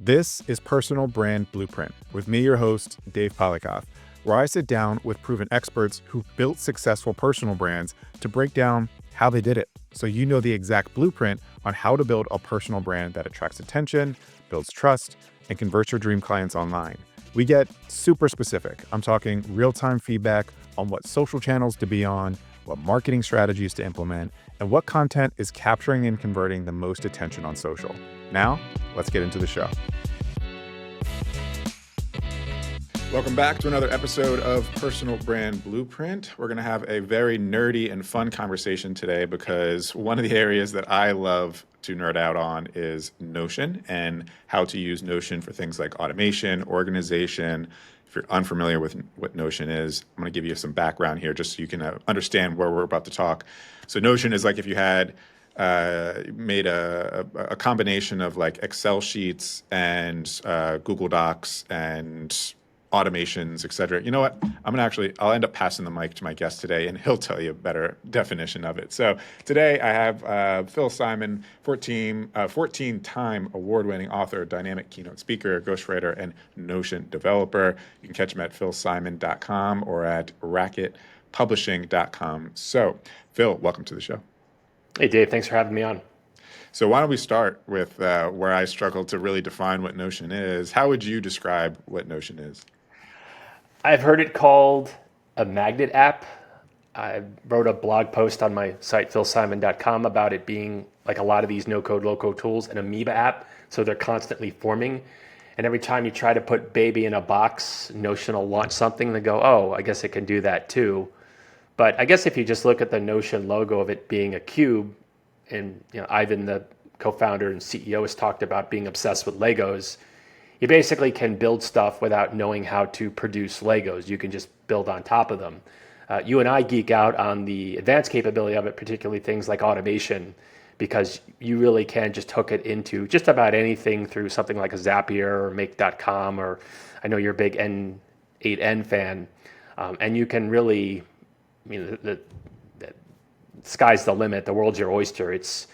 This is Personal Brand Blueprint with me, your host, Dave Polikoff, where I sit down with proven experts who've built successful personal brands to break down how they did it, so you know the exact blueprint on how to build a personal brand that attracts attention, builds trust, and converts your dream clients online. We get super specific. I'm talking real-time feedback on what social channels to be on, what marketing strategies to implement, and what content is capturing and converting the most attention on social. Now, let's get into the show. Welcome back to another episode of Personal Brand Blueprint. We're going to have a very nerdy and fun conversation today because one of the areas that I love to nerd out on is Notion and how to use Notion for things like automation, organization. If you're unfamiliar with what Notion is, I'm going to give you some background here just so you can understand where we're about to talk. So Notion is like if you had made a combination of like Excel sheets and Google Docs and automations, et cetera. You know what? I'll end up passing the mic to my guest today and he'll tell you a better definition of it. So today I have Phil Simon, 14-time award-winning author, dynamic keynote speaker, ghostwriter, and Notion developer. You can catch him at philsimon.com or at racketpublishing.com. So Phil, welcome to the show. Hey, Dave, thanks for having me on. So why don't we start with where I struggle to really define what Notion is. How would you describe what Notion is? I've heard it called a magnet app. I wrote a blog post on my site, philsimon.com, about it being like a lot of these no-code, low-code tools, an amoeba app. So they're constantly forming. And every time you try to put baby in a box, Notion will launch something and go, oh, I guess it can do that too. But I guess if you just look at the Notion logo of it being a cube, and Ivan, the co-founder and CEO, has talked about being obsessed with Legos, you basically can build stuff without knowing how to produce Legos. You can just build on top of them. You and I geek out on the advanced capability of it, particularly things like automation, because you really can just hook it into just about anything through something like a Zapier or Make.com, or I know you're a big N8N fan, and you can really, the sky's the limit. The world's your oyster. It's,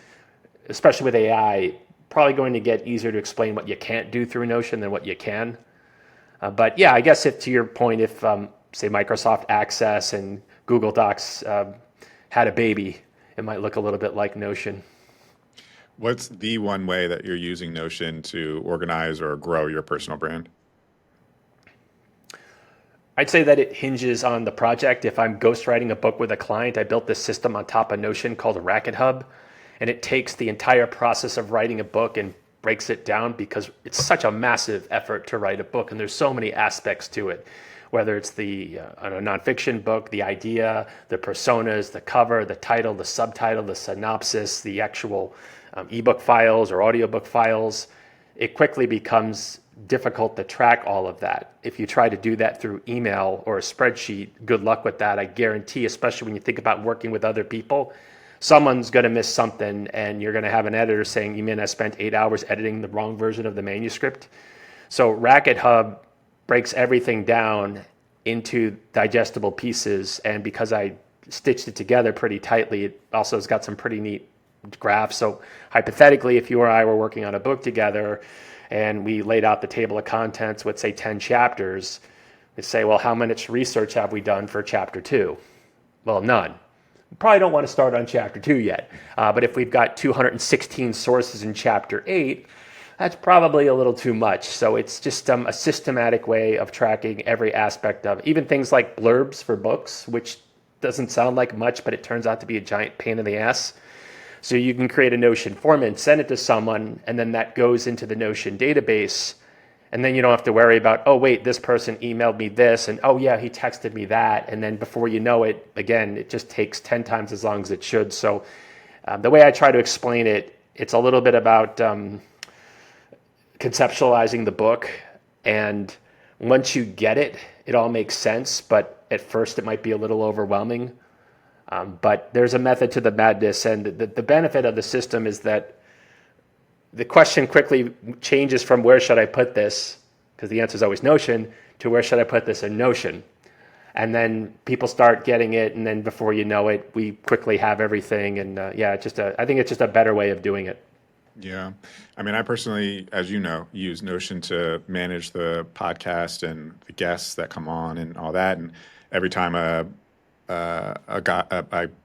especially with AI, probably going to get easier to explain what you can't do through Notion than what you can. But yeah, I guess if, to your point, if say Microsoft Access and Google Docs had a baby, it might look a little bit like Notion. What's the one way that you're using Notion to organize or grow your personal brand? I'd say that it hinges on the project. If I'm ghostwriting a book with a client, I built this system on top of Notion called Racket Hub, and it takes the entire process of writing a book and breaks it down because it's such a massive effort to write a book, and there's so many aspects to it, whether it's the nonfiction book, the idea, the personas, the cover, the title, the subtitle, the synopsis, the actual ebook files or audiobook files. It quickly becomes difficult to track all of that. If you try to do that through email or a spreadsheet, good luck with that. I guarantee, especially when you think about working with other people, someone's going to miss something and you're going to have an editor saying, you mean I spent 8 hours editing the wrong version of the manuscript? So Racket Hub breaks everything down into digestible pieces, and because I stitched it together pretty tightly, it also has got some pretty neat graphs. So hypothetically, if you or I were working on a book together and we laid out the table of contents with, say, 10 chapters, we'd say, well, how much research have we done for chapter 2? Well, none. We probably don't want to start on chapter 2 yet. But if we've got 216 sources in chapter 8, that's probably a little too much. So it's just a systematic way of tracking every aspect of even things like blurbs for books, which doesn't sound like much, but it turns out to be a giant pain in the ass. So you can create a Notion form and send it to someone, and then that goes into the Notion database. And then you don't have to worry about, oh, wait, this person emailed me this, and oh, yeah, he texted me that. And then before you know it, again, it just takes 10 times as long as it should. So the way I try to explain it, it's a little bit about conceptualizing the book. And once you get it, it all makes sense. But at first, it might be a little overwhelming. But there's a method to the madness. And the benefit of the system is that the question quickly changes from where should I put this, because the answer is always Notion, to where should I put this in Notion. And then people start getting it, and then before you know it, we quickly have everything. And I think it's just a better way of doing it. Yeah. I mean, I personally, as you know, use Notion to manage the podcast and the guests that come on and all that. And every time I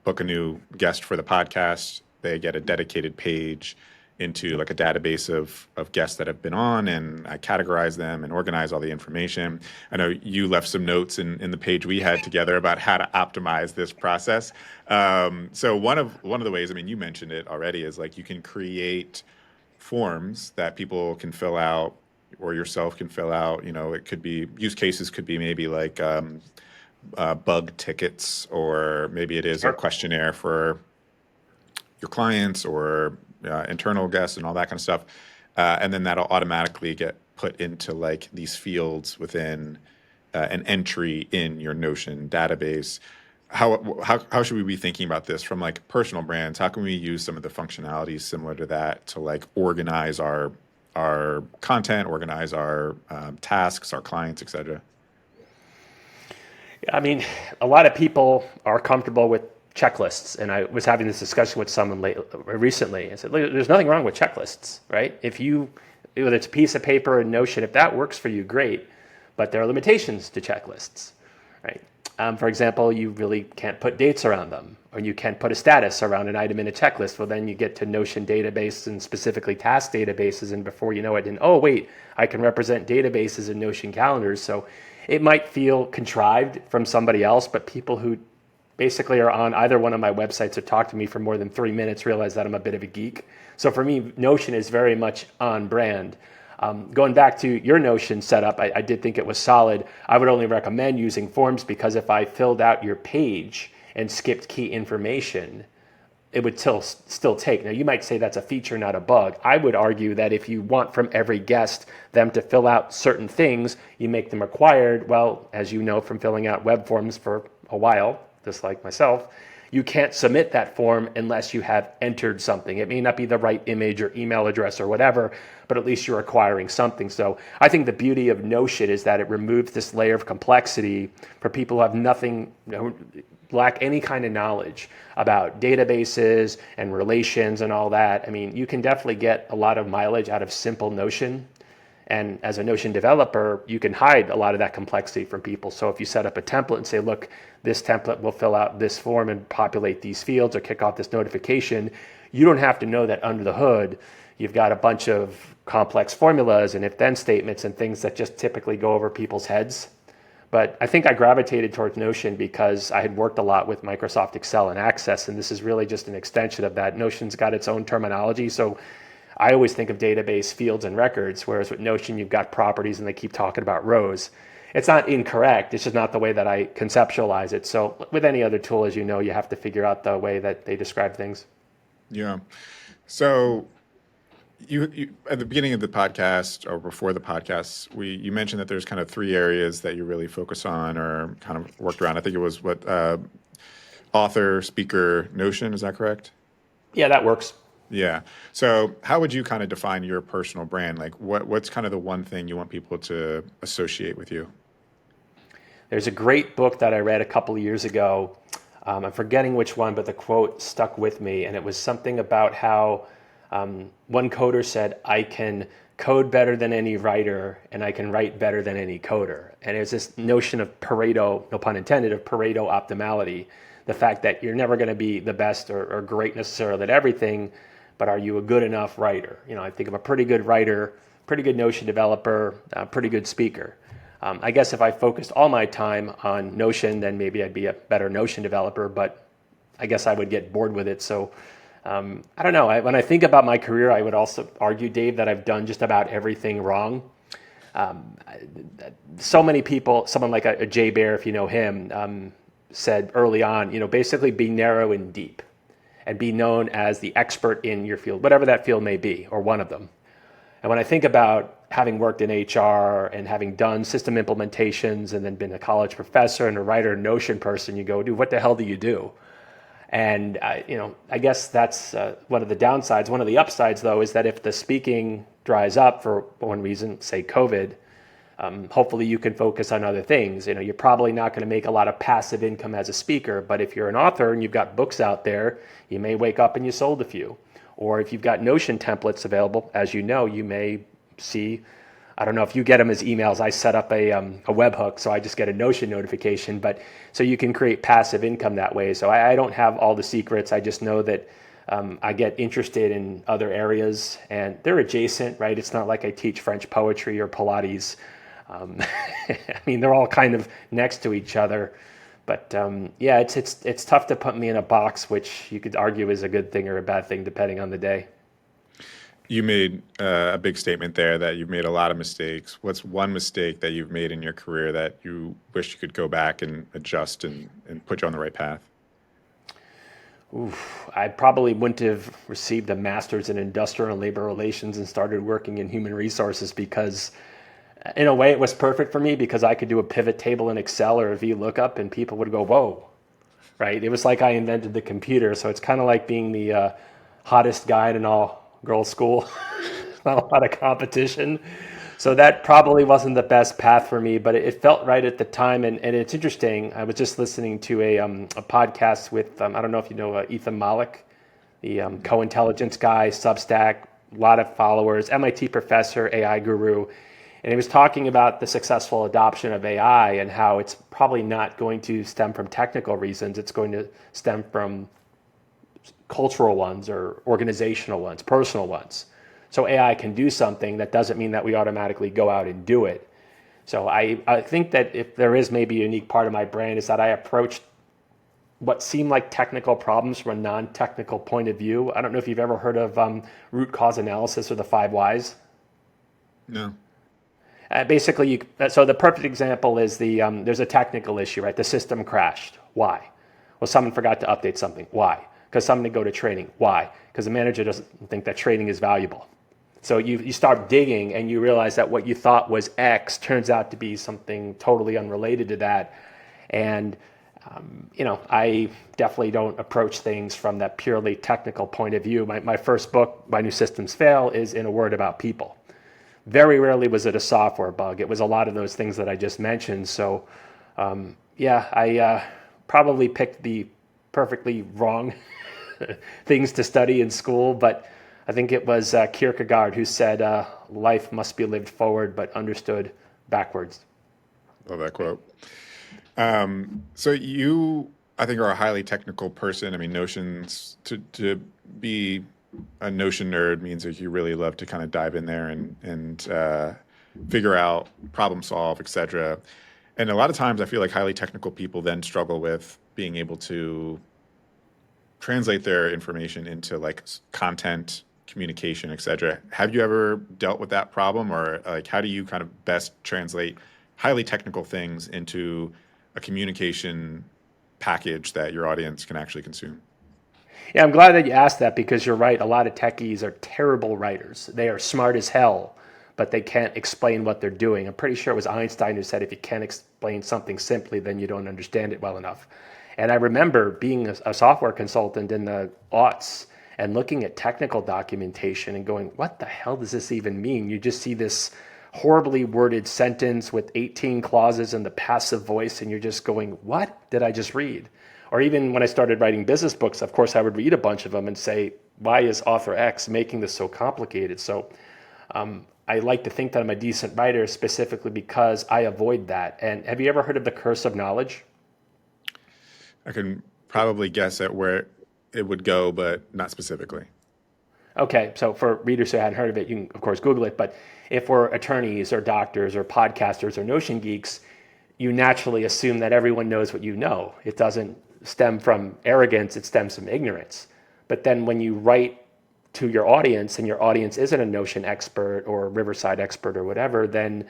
book a new guest for the podcast, they get a dedicated page into like a database of guests that have been on, and I categorize them and organize all the information. I know you left some notes in the page we had together about how to optimize this process. So one of the ways, I mean, you mentioned it already, is like you can create forms that people can fill out or yourself can fill out. You know, it could be use cases, could be maybe like bug tickets, or maybe it is a Sure. questionnaire for your clients or internal guests and all that kind of stuff. And then that'll automatically get put into like these fields within an entry in your Notion database. How should we be thinking about this from like personal brands? How can we use some of the functionalities similar to that to like organize our content, organize our tasks, our clients, etc.? I mean, a lot of people are comfortable with checklists, and I was having this discussion with someone recently. I said, "Look, there's nothing wrong with checklists, right? Whether it's a piece of paper and Notion, if that works for you, great. But there are limitations to checklists, right? For example, you really can't put dates around them, or you can't put a status around an item in a checklist. Well, then you get to Notion database and specifically task databases, and before you know it, oh wait, I can represent databases in Notion calendars. So it might feel contrived from somebody else, but people who basically are on either one of my websites or talk to me for more than 3 minutes realize that I'm a bit of a geek. So for me, Notion is very much on brand. Going back to your Notion setup, I did think it was solid. I would only recommend using forms because if I filled out your page and skipped key information, it would still take. Now, you might say that's a feature, not a bug. I would argue that if you want from every guest them to fill out certain things, you make them required. Well, as you know from filling out web forms for a while, just like myself, you can't submit that form unless you have entered something. It may not be the right image or email address or whatever, but at least you're acquiring something. So I think the beauty of Notion is that it removes this layer of complexity for people who have nothing, lack any kind of knowledge about databases and relations and all that. I mean, you can definitely get a lot of mileage out of simple Notion. And as a Notion developer, you can hide a lot of that complexity from people. So if you set up a template and say, look, this template will fill out this form and populate these fields or kick off this notification, you don't have to know that under the hood, you've got a bunch of complex formulas and if-then statements and things that just typically go over people's heads. But I think I gravitated towards Notion because I had worked a lot with Microsoft Excel and Access, and this is really just an extension of that. Notion's got its own terminology, so I always think of database fields and records, whereas with Notion, you've got properties and they keep talking about rows. It's not incorrect, it's just not the way that I conceptualize it. So with any other tool, as you know, you have to figure out the way that they describe things. Yeah. So you at the beginning of the podcast or before the podcast, you mentioned that there's kind of three areas that you really focus on or kind of worked around. I think it was what author, speaker, Notion. Is that correct? Yeah, that works. Yeah. So how would you kind of define your personal brand? Like what's kind of the one thing you want people to associate with you? There's a great book that I read a couple of years ago. I'm forgetting which one, but the quote stuck with me, and it was something about how one coder said, I can code better than any writer, and I can write better than any coder. And it's this notion of Pareto, no pun intended, of Pareto optimality, the fact that you're never going to be the best or great necessarily at everything, but are you a good enough writer? I think of a pretty good writer, pretty good Notion developer, pretty good speaker. I guess if I focused all my time on Notion, then maybe I'd be a better Notion developer, but I guess I would get bored with it. So I don't know. When I think about my career, I would also argue, Dave, that I've done just about everything wrong. So many people, someone like a Jay Bear, if you know him, said early on, basically be narrow and deep and be known as the expert in your field, whatever that field may be, or one of them. And when I think about having worked in HR and having done system implementations and then been a college professor and a writer, Notion person, you go, dude, what the hell do you do? And I guess that's one of the downsides. One of the upsides, though, is that if the speaking dries up for one reason, say COVID, hopefully you can focus on other things. You're probably not going to make a lot of passive income as a speaker, but if you're an author and you've got books out there, you may wake up and you sold a few. Or if you've got Notion templates available, as you know, you may see, I don't know if you get them as emails. I set up a webhook, so I just get a Notion notification. But so you can create passive income that way. So I don't have all the secrets. I just know that I get interested in other areas, and they're adjacent, right? It's not like I teach French poetry or Pilates. I mean, they're all kind of next to each other. But yeah, it's tough to put me in a box, which you could argue is a good thing or a bad thing depending on the day. You made a big statement there that you've made a lot of mistakes. What's one mistake that you've made in your career that you wish you could go back and adjust and put you on the right path? Oof, I probably wouldn't have received a master's in industrial and labor relations and started working in human resources, because in a way it was perfect for me, because I could do a pivot table in Excel or a VLOOKUP and people would go, whoa, right? It was like I invented the computer. So it's kind of like being the hottest guy in an all-girls school. Not a lot of competition. So that probably wasn't the best path for me, but it felt right at the time. And it's interesting. I was just listening to a podcast with, I don't know if you know Ethan Malik, the co-intelligence guy, Substack, a lot of followers, MIT professor, AI guru. And he was talking about the successful adoption of AI and how it's probably not going to stem from technical reasons. It's going to stem from cultural ones or organizational ones, personal ones. So AI can do something. That doesn't mean that we automatically go out and do it. So I think that if there is maybe a unique part of my brand is that I approached what seemed like technical problems from a non-technical point of view. I don't know if you've ever heard of root cause analysis or the 5 whys. No. Basically, so the perfect example is there's a technical issue, right? The system crashed. Why? Well, someone forgot to update something. Why? Because someone didn't go to training. Why? Because the manager doesn't think that training is valuable. So you start digging and you realize that what you thought was X turns out to be something totally unrelated to that. And I definitely don't approach things from that purely technical point of view. My first book, Why New Systems Fail, is in a word about people. Very rarely was it a software bug. It was a lot of those things that I just mentioned. So I probably picked the perfectly wrong things to study in school, but I think it was Kierkegaard who said, life must be lived forward, but understood backwards. Love that quote. So you, I think, are a highly technical person. I mean, Notions, to be a Notion nerd means that you really love to kind of dive in there and figure out, problem solve, etc. And a lot of times I feel like highly technical people then struggle with being able to translate their information into like content, communication, etc. Have you ever dealt with that problem, or like how do you kind of best translate highly technical things into a communication package that your audience can actually consume? Yeah, I'm glad that you asked that, because you're right. A lot of techies are terrible writers. They are smart as hell, but they can't explain what they're doing. I'm pretty sure it was Einstein who said if you can't explain something simply, then you don't understand it well enough. And I remember being a software consultant in the aughts and looking at technical documentation and going, what the hell does this even mean? You just see this horribly worded sentence with 18 clauses in the passive voice, and you're just going, what did I just read? Or even when I started writing business books, of course, I would read a bunch of them and say, why is author X making this so complicated? So I like to think that I'm a decent writer specifically because I avoid that. And have you ever heard of the curse of knowledge? I can probably guess at where it would go, but not specifically. Okay, so for readers who hadn't heard of it, you can, of course, Google it. But if we're attorneys or doctors or podcasters or Notion geeks, you naturally assume that everyone knows what you know. It doesn't stem from arrogance, it stems from ignorance. But then when you write to your audience and your audience isn't a Notion expert or a Riverside expert or whatever, then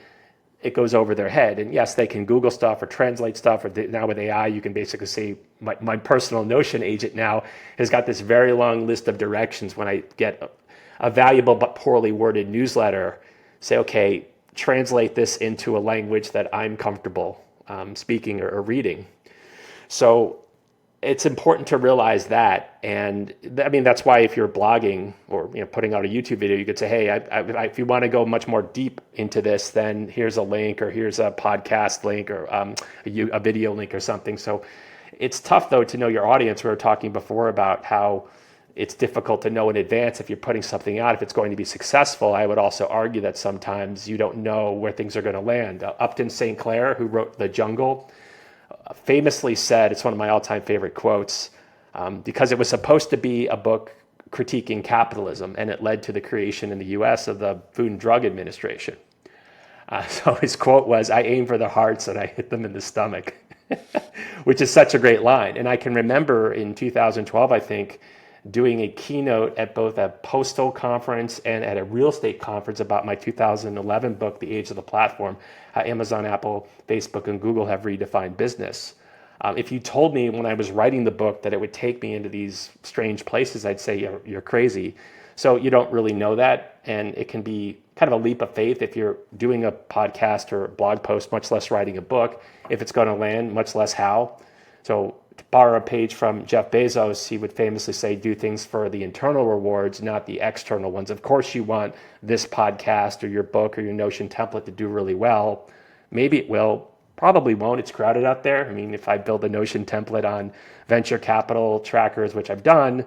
it goes over their head. And yes, they can Google stuff or translate stuff, or now with AI, you can basically say, my personal Notion agent now has got this very long list of directions when I get a valuable but poorly worded newsletter. Say, okay, translate this into a language that I'm comfortable speaking or reading. So it's important to realize that. And I mean, that's why if you're blogging or putting out a YouTube video, you could say, hey, if you want to go much more deep into this, then here's a link, or here's a podcast link, or a video link or something. So it's tough, though, to know your audience. We were talking before about how it's difficult to know in advance if you're putting something out if it's going to be successful. I would also argue that sometimes you don't know where things are going to land. Upton St. Clair, who wrote The Jungle, famously said, it's one of my all-time favorite quotes, because it was supposed to be a book critiquing capitalism, and it led to the creation in the US of the Food and Drug Administration. So his quote was, "I aim for the hearts and I hit them in the stomach," which is such a great line. And I can remember in 2012, I think, doing a keynote at both a postal conference and at a real estate conference about my 2011 book, The Age of the Platform, How Amazon, Apple, Facebook, and Google Have Redefined Business. If you told me when I was writing the book that it would take me into these strange places, I'd say you're crazy. So you don't really know that, and it can be kind of a leap of faith if you're doing a podcast or a blog post, much less writing a book, if it's going to land, much less how. So to borrow a page from Jeff Bezos, he would famously say, do things for the internal rewards, not the external ones. Of course, you want this podcast or your book or your Notion template to do really well. Maybe it will, probably won't. It's crowded out there. I mean, if I build a Notion template on venture capital trackers, which I've done,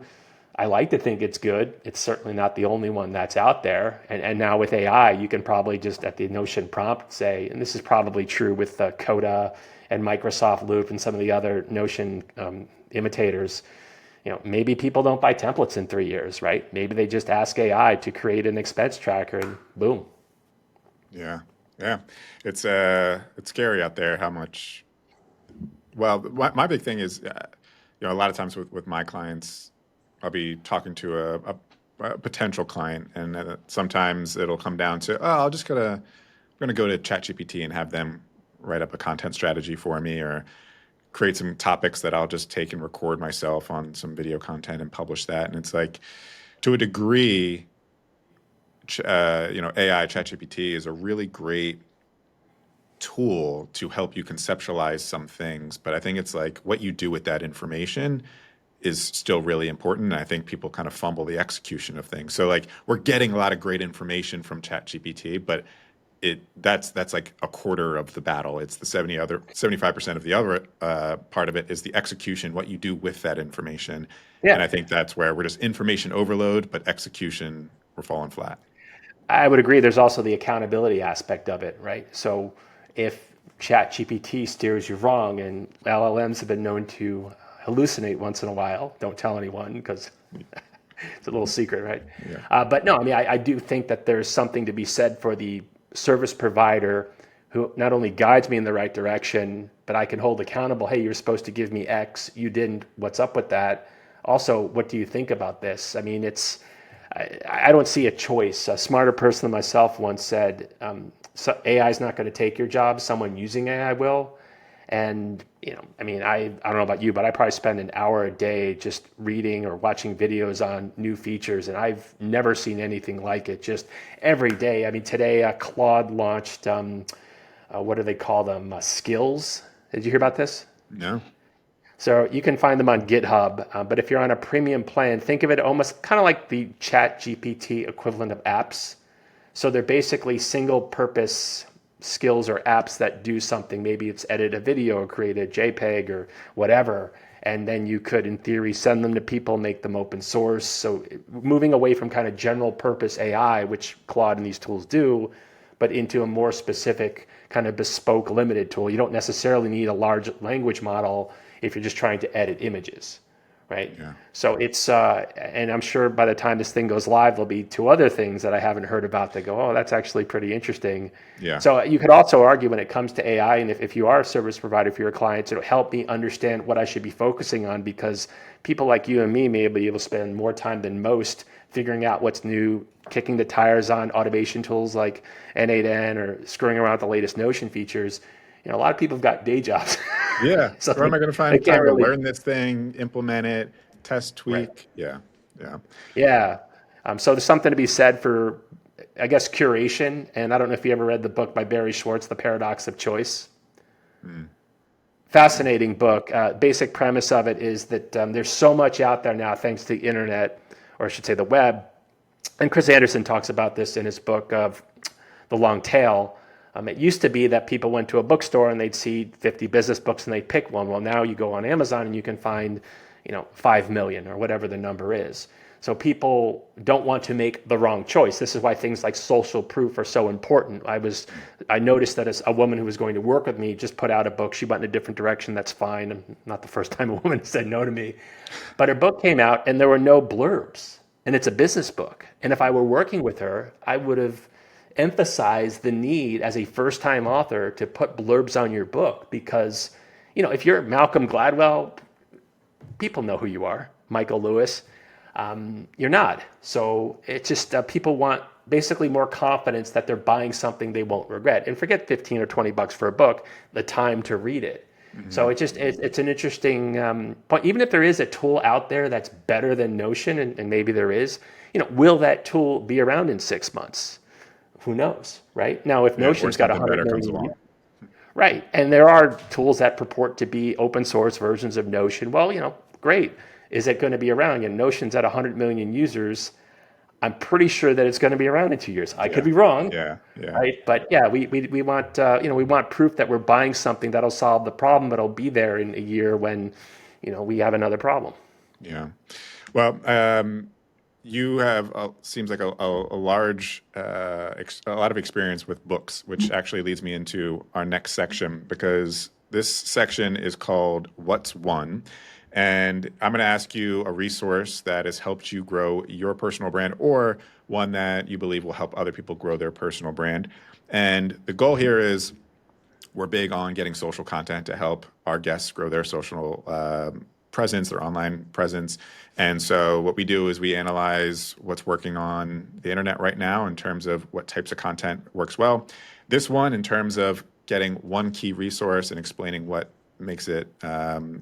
I like to think it's good. It's certainly not the only one that's out there. And now with AI, you can probably just at the Notion prompt say, and this is probably true with Coda and Microsoft Loop and some of the other Notion imitators, maybe people don't buy templates in 3 years, right? Maybe they just ask AI to create an expense tracker and boom. Yeah. It's scary out there how much, well, my big thing is, a lot of times with my clients, I'll be talking to a potential client, and sometimes it'll come down to, I'm going to go to ChatGPT and have them write up a content strategy for me, or create some topics that I'll just take and record myself on some video content and publish that. And it's like, to a degree, AI, ChatGPT is a really great tool to help you conceptualize some things. But I think it's like what you do with that information is still really important. And I think people kind of fumble the execution of things. So like we're getting a lot of great information from ChatGPT, but that's like a quarter of the battle. It's the 75% of the other part of it is the execution, what you do with that information. Yeah. And I think that's where we're just information overload, but execution, we're falling flat. I would agree. There's also the accountability aspect of it, right? So if ChatGPT steers you wrong, and LLMs have been known to hallucinate once in a while, don't tell anyone because it's a little secret, right? Yeah. But no, I mean, I do think that there's something to be said for the service provider who not only guides me in the right direction, but I can hold accountable. Hey, you're supposed to give me X, you didn't. What's up with that? Also, what do you think about this? I mean, I don't see a choice. A smarter person than myself once said, so AI is not going to take your job. Someone using AI will. And, I mean, I don't know about you, but I probably spend an hour a day just reading or watching videos on new features. And I've never seen anything like it just every day. I mean, today Claude launched, what do they call them? Skills. Did you hear about this? No. So you can find them on GitHub, but if you're on a premium plan, think of it almost kind of like the ChatGPT equivalent of apps. So they're basically single purpose skills or apps that do something. Maybe it's edit a video or create a JPEG or whatever. And then you could, in theory, send them to people, make them open source. So moving away from kind of general purpose AI, which Claude and these tools do, but into a more specific kind of bespoke limited tool. You don't necessarily need a large language model if you're just trying to edit images, right? Yeah. So it's, and I'm sure by the time this thing goes live, there'll be 2 other things that I haven't heard about that go, oh, that's actually pretty interesting. Yeah. So you could also argue when it comes to AI, and if you are a service provider for your clients, it'll help me understand what I should be focusing on, because people like you and me may be able to spend more time than most figuring out what's new, kicking the tires on automation tools like N8N or screwing around with the latest Notion features. A lot of people have got day jobs. Yeah. So where am I going to find time to learn this thing, implement it, test, tweak? Right. Yeah. So there's something to be said for, I guess, curation. And I don't know if you ever read the book by Barry Schwartz, The Paradox of Choice. Fascinating book. Basic premise of it is that there's so much out there now thanks to the internet, or I should say the web. And Chris Anderson talks about this in his book of The Long Tail. It used to be that people went to a bookstore and they'd see 50 business books and they'd pick one. Well, now you go on Amazon and you can find, 5 million or whatever the number is. So people don't want to make the wrong choice. This is why things like social proof are so important. I noticed that as a woman who was going to work with me just put out a book. She went in a different direction. That's fine. I'm not the first time a woman has said no to me. But her book came out and there were no blurbs. And it's a business book. And if I were working with her, I would have emphasized the need as a first-time author to put blurbs on your book because, if you're Malcolm Gladwell, people know who you are. Michael Lewis. You're not. So it's just people want basically more confidence that they're buying something they won't regret. And forget 15 or 20 bucks for a book, the time to read it. Mm-hmm. So it's an interesting point. Even if there is a tool out there that's better than Notion, and maybe there is, will that tool be around in 6 months? Who knows, right? Now, if Notion's got 100 million, right, and there are tools that purport to be open source versions of Notion, well, great. Is it going to be around? Notion's at 100 million users. I'm pretty sure that it's going to be around in 2 years. I could be wrong. Yeah. Right. But we want we want proof that we're buying something that'll solve the problem, but it'll be there in a year when we have another problem. Yeah. Well, you have seems like a large a lot of experience with books, which actually leads me into our next section, because this section is called What's One. And I'm going to ask you a resource that has helped you grow your personal brand, or one that you believe will help other people grow their personal brand. And the goal here is we're big on getting social content to help our guests grow their social presence, their online presence. And so what we do is we analyze what's working on the internet right now in terms of what types of content works well. This one, in terms of getting one key resource and explaining what makes it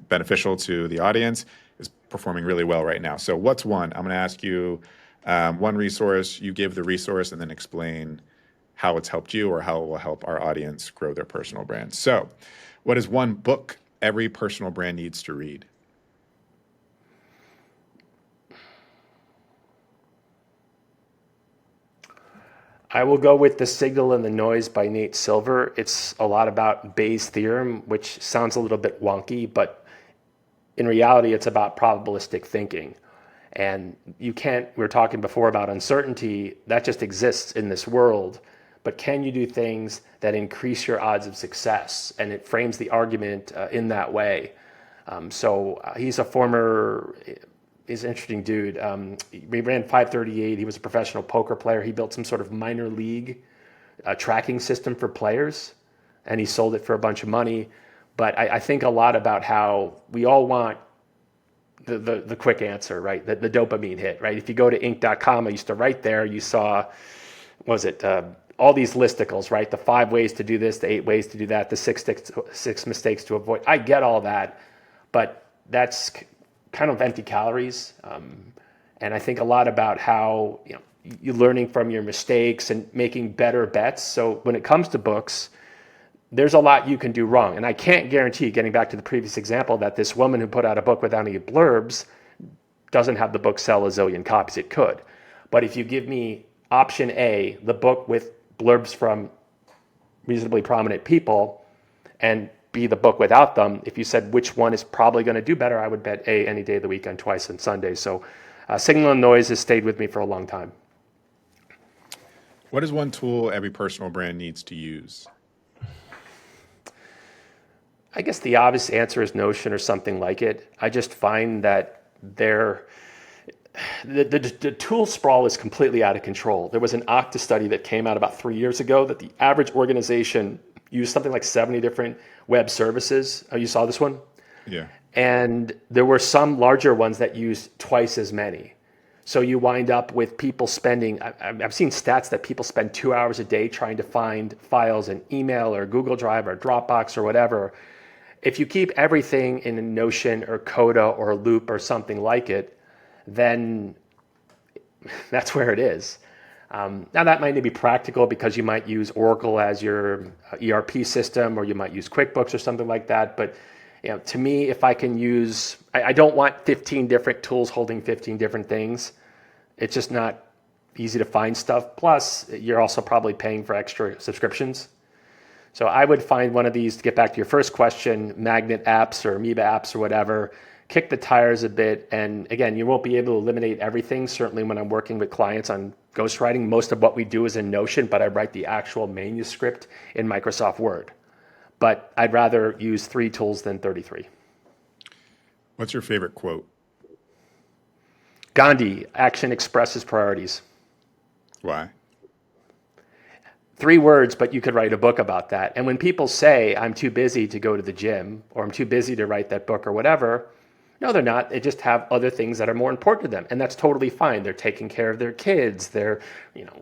beneficial to the audience, is performing really well right now. So what's one? I'm going to ask you one resource, you give the resource, and then explain how it's helped you or how it will help our audience grow their personal brand. So what is one book every personal brand needs to read? I will go with The Signal and the Noise by Nate Silver. It's a lot about Bayes' theorem, which sounds a little bit wonky, but in reality, it's about probabilistic thinking. And we were talking before about uncertainty, that just exists in this world. But can you do things that increase your odds of success? And it frames the argument in that way. He's an interesting dude. He ran 538. He was a professional poker player. He built some sort of minor league tracking system for players, and he sold it for a bunch of money. But I think a lot about how we all want the quick answer, right? The dopamine hit, right? If you go to Inc.com, I used to write there, you saw, all these listicles, right? The 5 ways to do this, the 8 ways to do that, the six mistakes to avoid. I get all that, but that's kind of empty calories. And I think a lot about how you're learning from your mistakes and making better bets. So when it comes to books, there's a lot you can do wrong. And I can't guarantee, getting back to the previous example, that this woman who put out a book without any blurbs doesn't have the book sell a zillion copies. It could. But if you give me option A, the book with blurbs from reasonably prominent people, and B, the book without them, if you said which one is probably going to do better, I would bet A any day of the week on twice on Sundays. So Signal and Noise has stayed with me for a long time. What is one tool every personal brand needs to use? I guess the obvious answer is Notion or something like it. I just find that the tool sprawl is completely out of control. There was an Okta study that came out about 3 years ago that the average organization used something like 70 different web services. Oh, you saw this one? Yeah. And there were some larger ones that used twice as many. So you wind up with people spending, I've seen stats that people spend 2 hours a day trying to find files in email or Google Drive or Dropbox or whatever. If you keep everything in a Notion or Coda or Loop or something like it, then that's where it is. Now that might not be practical because you might use Oracle as your ERP system, or you might use QuickBooks or something like that. But to me, if I can use, I don't want 15 different tools holding 15 different things. It's just not easy to find stuff. Plus, you're also probably paying for extra subscriptions. So I would find one of these, to get back to your first question, magnet apps or amoeba apps or whatever, kick the tires a bit. And again, you won't be able to eliminate everything. Certainly when I'm working with clients on ghostwriting, most of what we do is in Notion, but I write the actual manuscript in Microsoft Word. But I'd rather use 3 tools than 33. What's your favorite quote? Gandhi, action expresses priorities. Why? 3 words, but you could write a book about that. And when people say, I'm too busy to go to the gym, or I'm too busy to write that book or whatever, no, they're not. They just have other things that are more important to them. And that's totally fine. They're taking care of their kids. They're,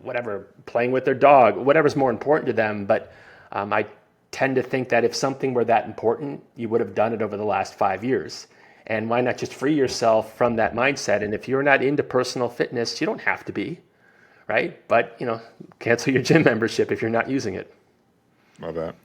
whatever, playing with their dog, whatever's more important to them. But I tend to think that if something were that important, you would have done it over the last 5 years. And why not just free yourself from that mindset? And if you're not into personal fitness, you don't have to be, right? But, cancel your gym membership if you're not using it. Love that.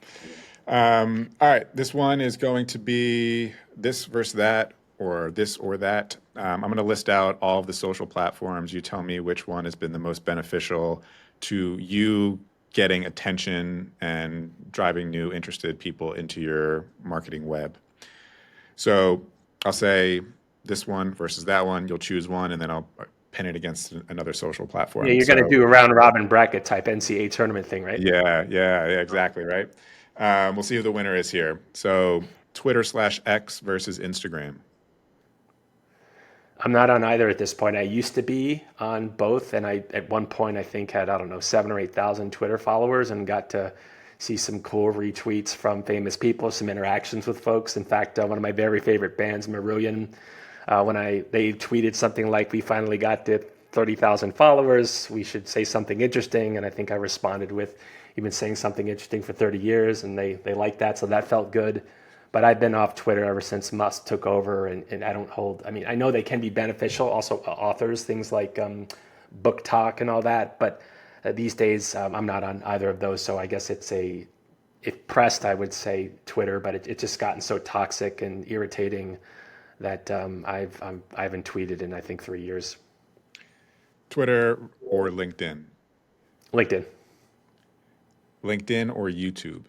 All right. This one is going to be this versus that, or this or that. I'm going to list out all of the social platforms. You tell me which one has been the most beneficial to you getting attention and driving new interested people into your marketing web. So I'll say this one versus that one. You'll choose one, and then I'll pin it against another social platform. Yeah, you're going to do a round robin bracket type NCAA tournament thing, right? Yeah, exactly, right? We'll see who the winner is here. So Twitter/X versus Instagram. I'm not on either at this point. I used to be on both, and I at one point I think had 7,000 or 8,000 Twitter followers, and got to see some cool retweets from famous people, some interactions with folks. In fact, one of my very favorite bands, Marillion, they tweeted something like, "We finally got to 30,000 followers. We should say something interesting." And I think I responded with, "You've been saying something interesting for 30 years," and they liked that, so that felt good. But I've been off Twitter ever since Musk took over, and I don't hold. I mean, I know they can be beneficial. Also, authors, things like book talk and all that. But these days, I'm not on either of those. So I guess if pressed, I would say Twitter. But it's just gotten so toxic and irritating that I haven't tweeted in I think 3 years. Twitter or LinkedIn? LinkedIn. LinkedIn or YouTube?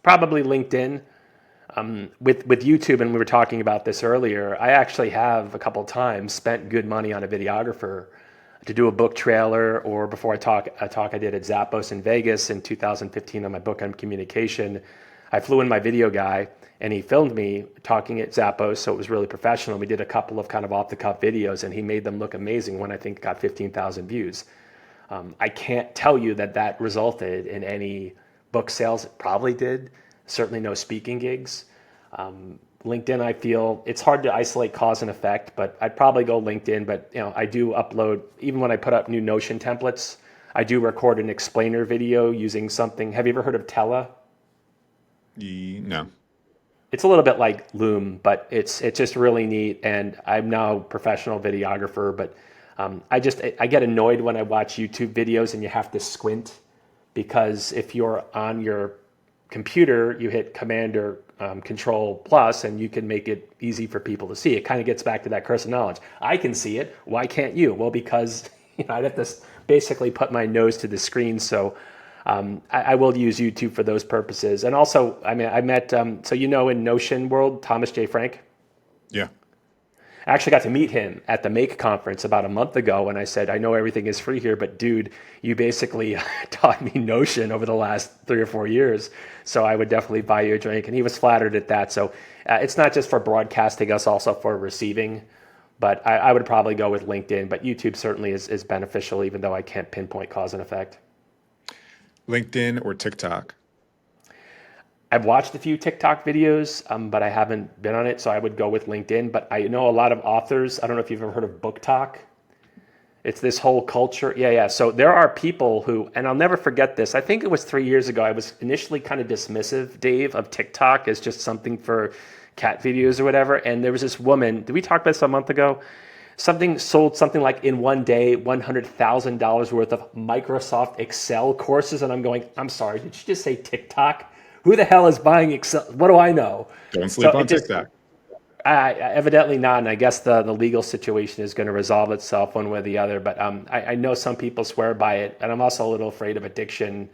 Probably LinkedIn. With YouTube, and we were talking about this earlier, I actually have a couple of times spent good money on a videographer to do a book trailer, or before a talk I did at Zappos in Vegas in 2015 on my book on communication. I flew in my video guy, and he filmed me talking at Zappos, so it was really professional. We did a couple of kind of off-the-cuff videos, and he made them look amazing. One I think got 15,000 views. I can't tell you that resulted in any book sales. It probably did. Certainly no speaking gigs. LinkedIn, I feel it's hard to isolate cause and effect, but I'd probably go LinkedIn. But I do upload, even when I put up new Notion templates, I do record an explainer video using something. Have you ever heard of Tela? No. It's a little bit like Loom, but it's just really neat. And I'm now a professional videographer, but I get annoyed when I watch YouTube videos and you have to squint, because if you're on your computer, you hit Command or Control plus, and you can make it easy for people to see. It kind of gets back to that curse of knowledge. I can see it. Why can't you? Well, because I'd have to basically put my nose to the screen. So I will use YouTube for those purposes. And also, I met, in Notion world, Thomas J. Frank. Yeah. I actually got to meet him at the Make conference about a month ago, and I said, I know everything is free here, but dude, you basically taught me Notion over the last 3 or 4 years, so I would definitely buy you a drink. And he was flattered at that. So it's not just for broadcasting us, also for receiving. But I would probably go with LinkedIn, but YouTube certainly is beneficial, even though I can't pinpoint cause and effect. LinkedIn or TikTok? I've watched a few TikTok videos, but I haven't been on it, so I would go with LinkedIn. But I know a lot of authors. I don't know if you've ever heard of book talk. It's this whole culture. Yeah. So there are people who, and I'll never forget this. I think it was 3 years ago. I was initially kind of dismissive, Dave, of TikTok as just something for cat videos or whatever. And there was this woman. Did we talk about this a month ago? Sold something like in one day, $100,000 worth of Microsoft Excel courses. And I'm going, I'm sorry, did you just say TikTok? Who the hell is buying Excel? What do I know? Don't sleep on TikTok. Evidently not, and I guess the legal situation is going to resolve itself one way or the other. But I know some people swear by it, and I'm also a little afraid of addiction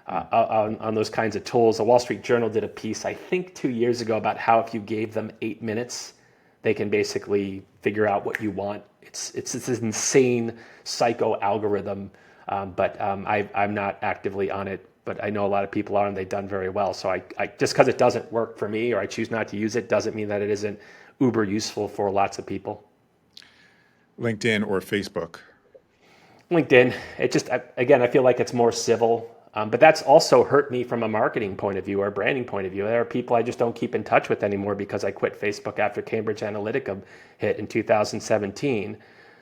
on those kinds of tools. The Wall Street Journal did a piece, I think 2 years ago, about how if you gave them 8 minutes they can basically figure out what you want. It's this insane psycho algorithm, I'm not actively on it. But I know a lot of people are, and they've done very well. So I just because it doesn't work for me or I choose not to use it doesn't mean that it isn't uber useful for lots of people. LinkedIn or Facebook? LinkedIn, again, I feel like it's more civil, but that's also hurt me from a marketing point of view or a branding point of view. There are people I just don't keep in touch with anymore because I quit Facebook after Cambridge Analytica hit in 2017.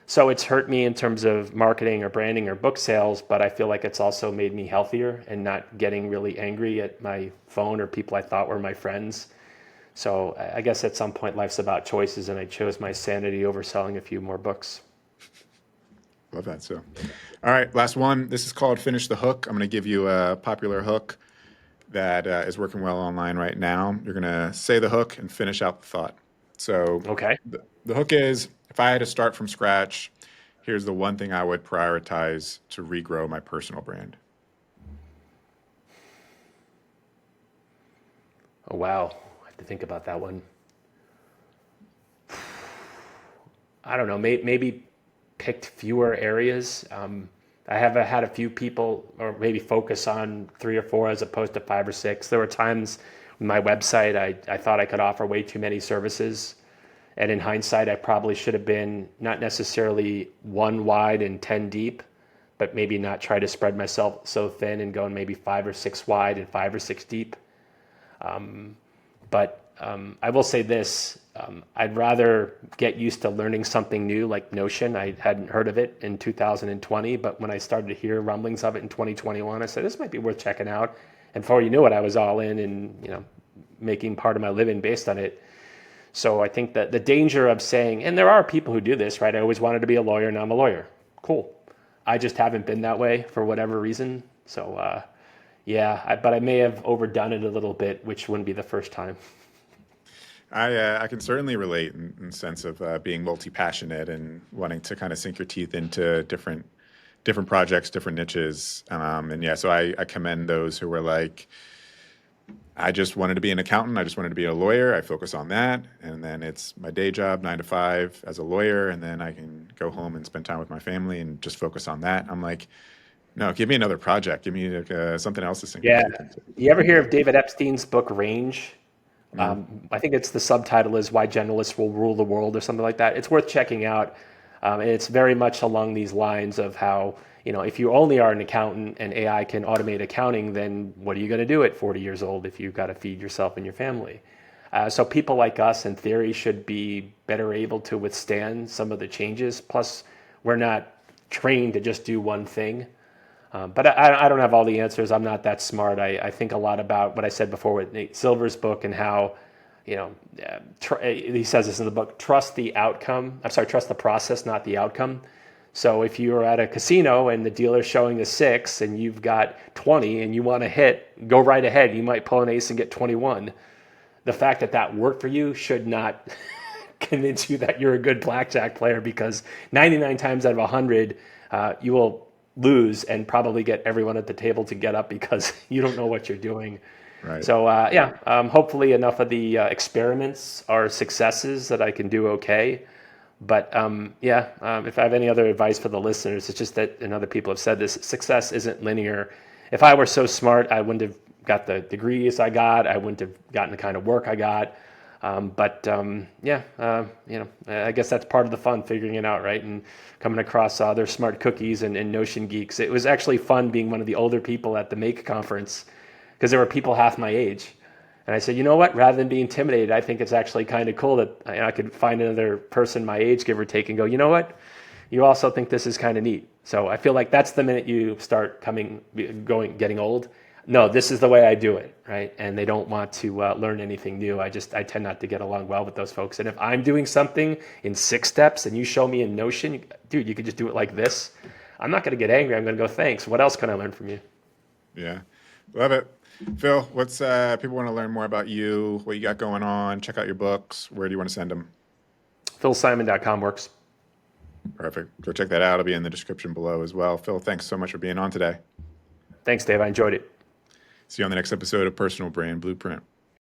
So it's hurt me in terms of marketing or branding or book sales, but I feel like it's also made me healthier and not getting really angry at my phone or people I thought were my friends. So I guess at some point life's about choices, and I chose my sanity over selling a few more books. Love that. So, all right, last one. This is called Finish the Hook. I'm going to give you a popular hook that is working well online right now. You're going to say the hook and finish out the thought. So Okay. the hook is, if I had to start from scratch, here's the one thing I would prioritize to regrow my personal brand. Oh, wow. I have to think about that one. I don't know, maybe picked fewer areas. I have had a few people, or maybe focus on 3 or 4 as opposed to 5 or 6. There were times with my website, I thought I could offer way too many services. And in hindsight, I probably should have been not necessarily 1 wide and 10 deep, but maybe not try to spread myself so thin and going maybe 5 or 6 wide and 5 or 6 deep. I will say this, I'd rather get used to learning something new like Notion. I hadn't heard of it in 2020, but when I started to hear rumblings of it in 2021, I said, this might be worth checking out. And before you knew it, I was all in and, making part of my living based on it. So I think that the danger of saying, and there are people who do this, right? I always wanted to be a lawyer, now I'm a lawyer. Cool. I just haven't been that way for whatever reason. So, but I may have overdone it a little bit, which wouldn't be the first time. I can certainly relate in the sense of being multi-passionate and wanting to kind of sink your teeth into different projects, different niches. So I commend those who were like, I just wanted to be an accountant. I just wanted to be a lawyer. I focus on that. And then it's my day job, 9 to 5 as a lawyer. And then I can go home and spend time with my family and just focus on that. I'm like, no, give me another project. Give me something else to sink my Yeah. teeth into. You ever hear of David Epstein's book, Range? I think it's the subtitle is Why Generalists Will Rule the World or something like that. It's worth checking out. And it's very much along these lines of how, if you only are an accountant and AI can automate accounting, then what are you going to do at 40 years old if you've got to feed yourself and your family? So people like us, in theory, should be better able to withstand some of the changes. Plus, we're not trained to just do one thing. But I don't have all the answers. I'm not that smart. I think a lot about what I said before with Nate Silver's book and how, he says this in the book, trust the process, not the outcome. So if you're at a casino and the dealer's showing a 6 and you've got 20 and you want to hit, go right ahead. You might pull an ace and get 21. The fact that worked for you should not convince you that you're a good blackjack player, because 99 times out of 100, you will lose and probably get everyone at the table to get up because you don't know what you're doing. Right. So hopefully enough of the experiments are successes that I can do okay. But if I have any other advice for the listeners, it's just that, and other people have said this, success isn't linear. If I were so smart, I wouldn't have got the degrees I got. I wouldn't have gotten the kind of work I got. I guess that's part of the fun, figuring it out, right? And coming across other smart cookies and Notion geeks. It was actually fun being one of the older people at the Make conference, because there were people half my age. And I said, you know what? Rather than be intimidated, I think it's actually kind of cool that I could find another person my age, give or take, and go, you know what? You also think this is kind of neat. So I feel like that's the minute you start getting old. No, this is the way I do it, right? And they don't want to learn anything new. I tend not to get along well with those folks. And if I'm doing something in 6 steps and you show me in Notion, dude, you could just do it like this, I'm not going to get angry. I'm going to go, thanks. What else can I learn from you? Yeah, love it. Phil, what's people want to learn more about you, what you got going on, check out your books, where do you want to send them? philsimon.com works. Perfect. Go check that out. It'll be in the description below as well. Phil, thanks so much for being on today. Thanks, Dave. I enjoyed it. See you on the next episode of Personal Brand Blueprint.